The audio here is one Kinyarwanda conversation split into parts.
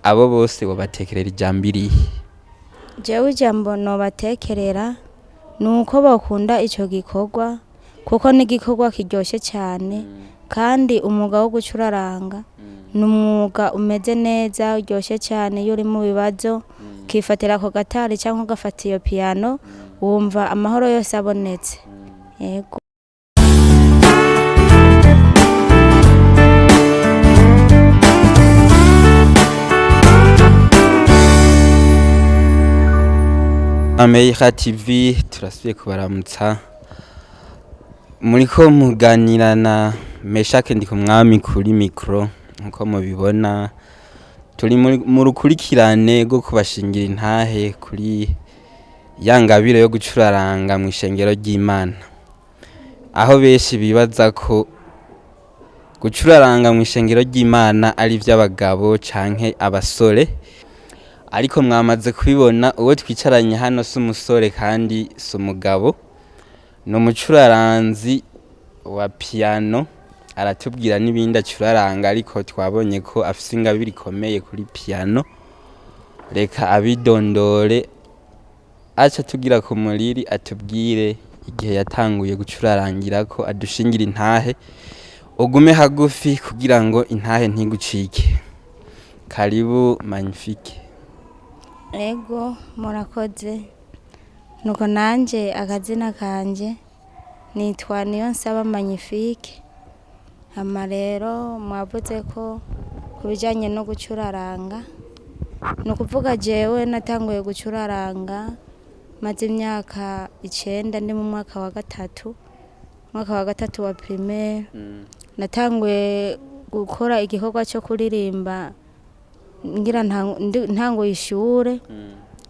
abo bose wobatekerera ijambo irihe? jewe ijambo nobatekerera nuko bakunda ico gikorwa kuko ni igikorwa kiryoshe cyane kandi umwuga wo gucuraranga ni umwuga umeze neza uryoshe cyane iyo uri mu bibazo kifatira ako gatari cyangwa ugafata iyo piano wumva amahoro yose abonetse. Yego. America TV turasubiye kubaramutsa, muriko muganira na Meshake Ndikumwami kuri mikro. Nkuko mubibona turi mu rukurikirane rwo kubashingira intahe kuri ya ngabire yo gucuraranga mu ishengero ry'Imana, aho benshi bibaza ko gucuraranga mu ishengero ry'Imana ari ivy'abagabo canke abasore, ariko mwamaze kubibona uwo twicaranye hano si umusore kandi si umugabo, ni umucuraranzi wa piano, aratubwira n'ibindi acuraranga, ariko twabonye ko afise ingabire ikomeye kuri piano. Reka abidondore aca tugira ku muriri atubwire igihe yatanguye gucurarangira ko adushingira intahe. Ugume hagufi kugira ngo intahe ntigucike. Karibu Magnifique. Ego murakoze. Nuko nanje akazina kanje nitwa Niyonsaba Magnifique. Hama rero mwavuze ko kubijanye no gucuraranga, nukuvuga jewe natanguye gucuraranga maze imyaka 9 ndi mu mwaka wa gatatu wa primaire. Natanguye gukora igikorwa cyo kuririmba ngira ntango ishure.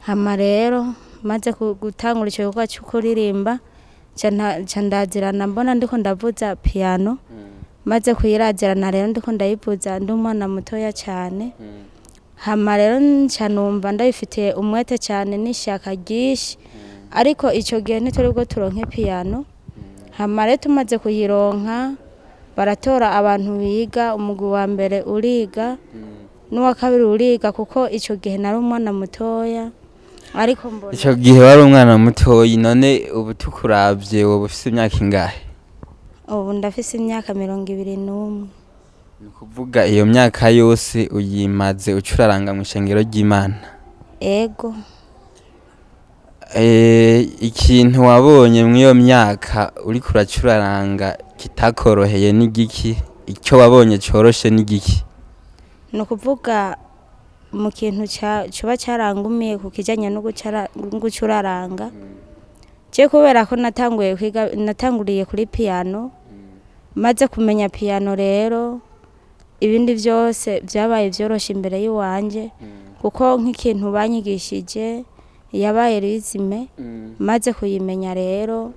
Hama rero maze gutangura ico gikorwa cyo kuririmba candazirana mbona ndiko ndavuza piano, maze kuyirazirana rero ndiko ndayivuza ndi umwana mutoya cyane. Hama rero ncanumva ndabifitiye umwete cyane n'ishaka ryinshi, ariko ico gihe ntituri bwo turonke piano. Hama rero tumaze kuyironka baratora abantu biga, umugwi wa mbere uriga n'uwa kabiri uriga, kuko ico gihe nari umwana mutoya. Ariko mbona Ico gihe wari umwana mutoyi, none ubu tukuravye wowe ufise imyaka ingahe? ubu ndafise imyaka 21. Ni kuvuga iyo myaka yose uyimaze ucuraranga mu ishengero ry'Imana? Ego. Ikintu wabonye mw'iyo myaka uriko uracuraranga kitakoroheye n'igiki? Icyo wabonye coroshe n'igiki? Nukuvuga mu kintu coba carangumiye ku kijanye no gucuraranga, je kubera ko natanguriye kuri piano, maze kumenya piano rero ibindi byose byabaye vyoroshe imbere yiwanje, kuko nk'ikintu banyigishije yabaye rizime. Maze kuyimenya rero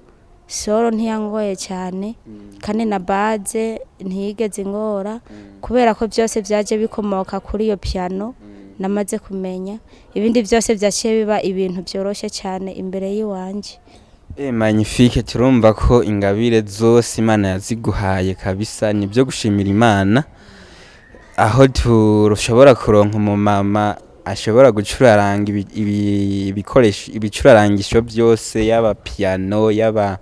solo ntiyangoye cyane, kandi na base ntiyigeze ingora, kubera ko byose byaje bikomoka kuri iyo piano namaze kumenya. Ibindi byose byaciye biba ibintu byoroshe cyane imbere yiwanje. Magnifique, turumva ko ingabire zose Imana yaziguhaye kabisa, nibyo gushimira Imana, aho tushobora kuronka umumama ashobora gucuraranga ibikoresho ibicurarangisho byose, yaba piano, yaba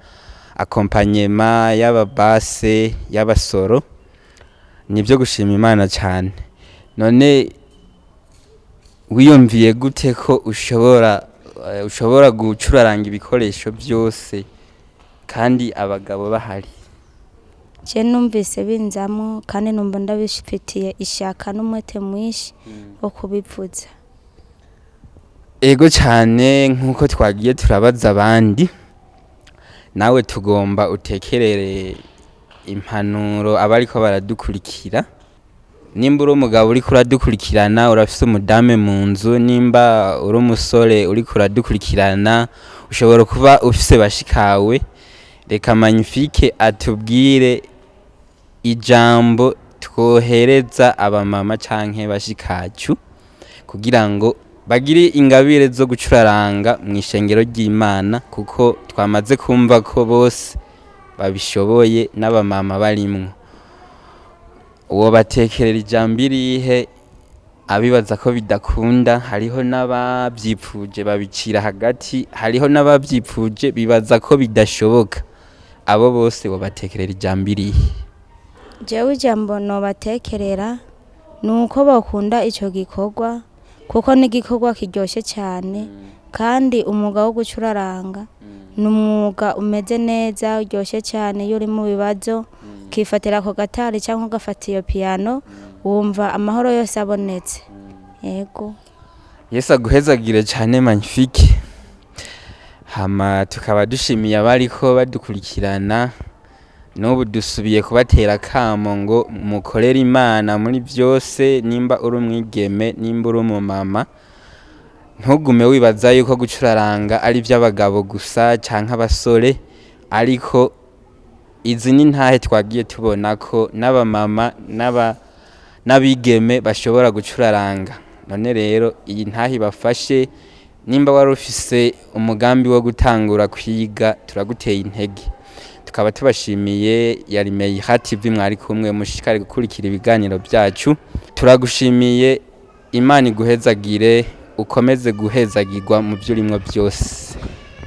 accompagnement, yaba basse, yaba solo, nibyo gushima Imana cyane. None wiyumviye gute ko ushobora gucuraranga ibikoresho byose kandi abagabo bahari? Je numvise binzamo, kandi numva ndabifitiye ishaka n'umwete mwinshi wo kubivuza. Ego cyane, nkuko twagiye turabaza abandi, nawe tugomba utekerere impanuro abariko baradukurikira. Nimba uri umugabo uriko uradukurikirana, urafise umudame mu nzu, nimba uri umusore uriko uradukurikirana, ushobora kuba ufise bashikawe, reka Magnifique atubwire ijambo twohereza abamama canke bashikacu kugira ngo bagire ingabire zo gucuraranga mu ishengero ry'Imana, kuko twamaze kumva ko bose babishoboye n'abamama barimwo. Uwo batekerera ijambo irihe abibaza ko bidakunda, hariho n'abavyipfuje babicira hagati, hariho n'abavyipfuje bibaza ko bidashoboka. Abo bose wobatekerera ijambo irihe? jewe ijambo nobatekerera ni uko bakunda ico gikorwa kuko ni igikorwa kiryoshe cyane kandi umwuga wo gucuraranga ni umwuga umeze neza uryoshe cyane. iyo uri mu bibazo ukifatira ako gatari cyangwa ugafata iyo piano wumva amahoro yose abonetse. Yego. Yesu aguhezagire cyane Magnifique. Hama tukaba dushimiye abariko badukurikirana, n'ubu dusubiye kubatera akamo ngo mukorere Imana muri byose. Nimba uri umwigeme, nimba uri umumama, ntugume wibaza yuko gucuraranga ari iby'abagabo gusa canke abasore, ariko izi ni ntahe twagiye tubona ko n'abamama n'abigeme bashobora gucuraranga. None rero iyi ntahe ibafashe. Nimba wari ufise umugambi wo gutangura kwiga, turaguteye intege. Tukaba tubashimiye, yari Meiha TV mwari kumwe, mushikare gukurikira ibiganiro byacu. Turagushimiye, Imana iguhezagire, ukomeze guhezagirwa mu byo urimwo byose.